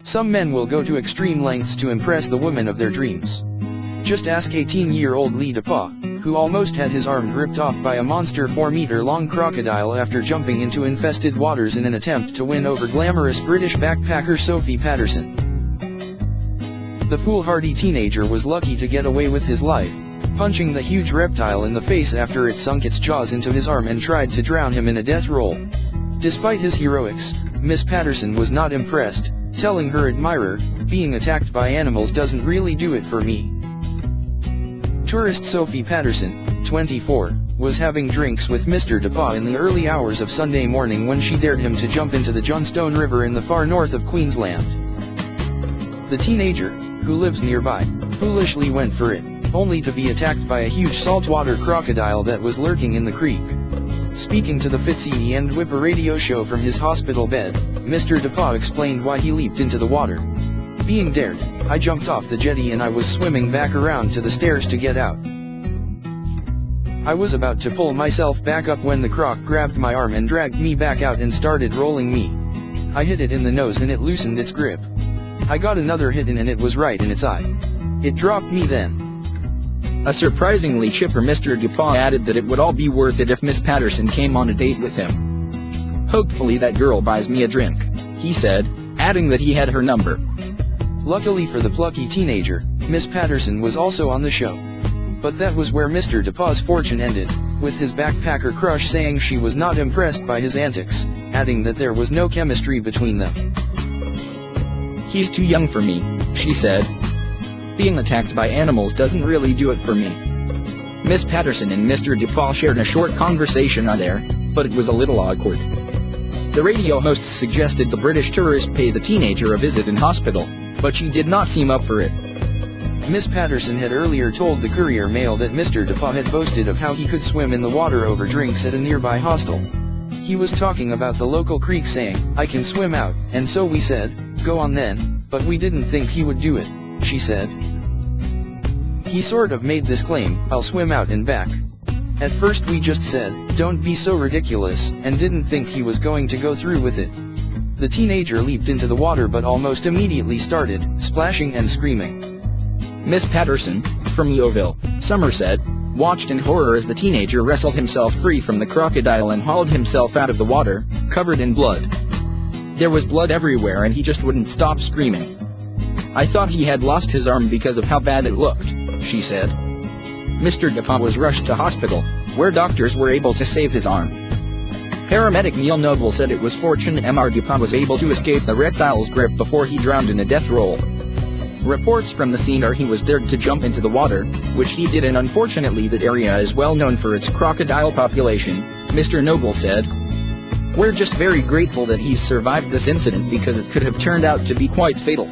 Some men will go to extreme lengths to impress the woman of their dreams. Just ask 18-year-old Lee De Paauw, who almost had his arm ripped off by a monster 4-metre-long crocodile after jumping into infested waters in an attempt to win over glamorous British backpacker Sophie Paterson. The foolhardy teenager was lucky to get away with his life, punching the huge reptile in the face after it sunk its jaws into his arm and tried to drown him in a death roll. Despite his heroics, Miss Paterson was not impressed, telling her admirer, "Being attacked by animals doesn't really do it for me." Tourist Sophie Paterson, 24, was having drinks with Mr. De Paauw in the early hours of Sunday morning when she dared him to jump into the Johnstone River in the far north of Queensland. The teenager, who lives nearby, foolishly went for it, only to be attacked by a huge saltwater crocodile that was lurking in the creek. Speaking to the Fitzy and Whipper radio show from his hospital bed, Mr. De Paauw explained why he leaped into the water. "Being dared, I jumped off the jetty and I was swimming back around to the stairs to get out. I was about to pull myself back up when the croc grabbed my arm and dragged me back out and started rolling me. I hit it in the nose and it loosened its grip. I got another hit in and it was right in its eye. It dropped me then." A surprisingly chipper Mr. De Paauw added that it would all be worth it if Miss Paterson came on a date with him. "Hopefully that girl buys me a drink," he said, adding that he had her number. Luckily for the plucky teenager, Miss Paterson was also on the show. But that was where Mr. De Paauw's fortune ended, with his backpacker crush saying she was not impressed by his antics, adding that there was no chemistry between them. "He's too young for me," she said. "Being attacked by animals doesn't really do it for me." Miss Paterson and Mr. De Paauw shared a short conversation on air, but it was a little awkward. The radio host suggested the British tourist pay the teenager a visit in hospital, but she did not seem up for it. Miss Paterson had earlier told the Courier Mail that Mr. De Paauw had boasted of how he could swim in the water over drinks at a nearby hostel. He was talking about the local creek saying, "I can swim out," and so we said, "Go on then," but we didn't think he would do it, she said. He sort of made this claim, "I'll swim out and back." At first we just said, "Don't be so ridiculous," and didn't think he was going to go through with it. The teenager leaped into the water but almost immediately started splashing and screaming. Miss Paterson, from Yeovil, Somerset, watched in horror as the teenager wrestled himself free from the crocodile and hauled himself out of the water, covered in blood. There was blood everywhere and he just wouldn't stop screaming. "I thought he had lost his arm because of how bad it looked," she said. Mr. De Paauw was rushed to hospital, where doctors were able to save his arm. Paramedic Neil Noble said it was fortunate Mr. De Paauw was able to escape the reptile's grip before he drowned in a death roll. Reports from the scene are he was dared to jump into the water, which he did, and unfortunately that area is well known for its crocodile population, Mr. Noble said. "We're just very grateful that he's survived this incident because it could have turned out to be quite fatal."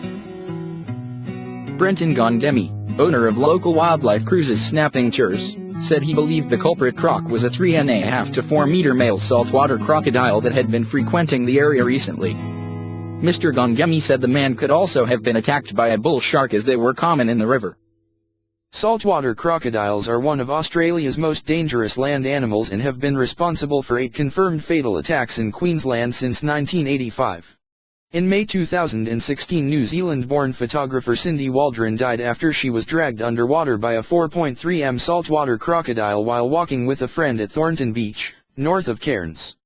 Brenton Gongemi, owner of local wildlife cruises Snapping Tours, said he believed the culprit croc was a 3.5 to 4 meter male saltwater crocodile that had been frequenting the area recently. Mr. Gongemi said the man could also have been attacked by a bull shark as they were common in the river. Saltwater crocodiles are one of Australia's most dangerous land animals and have been responsible for 8 confirmed fatal attacks in Queensland since 1985. In May 2016, New Zealand-born photographer Cindy Waldron died after she was dragged underwater by a 4.3 m saltwater crocodile while walking with a friend at Thornton Beach, north of Cairns.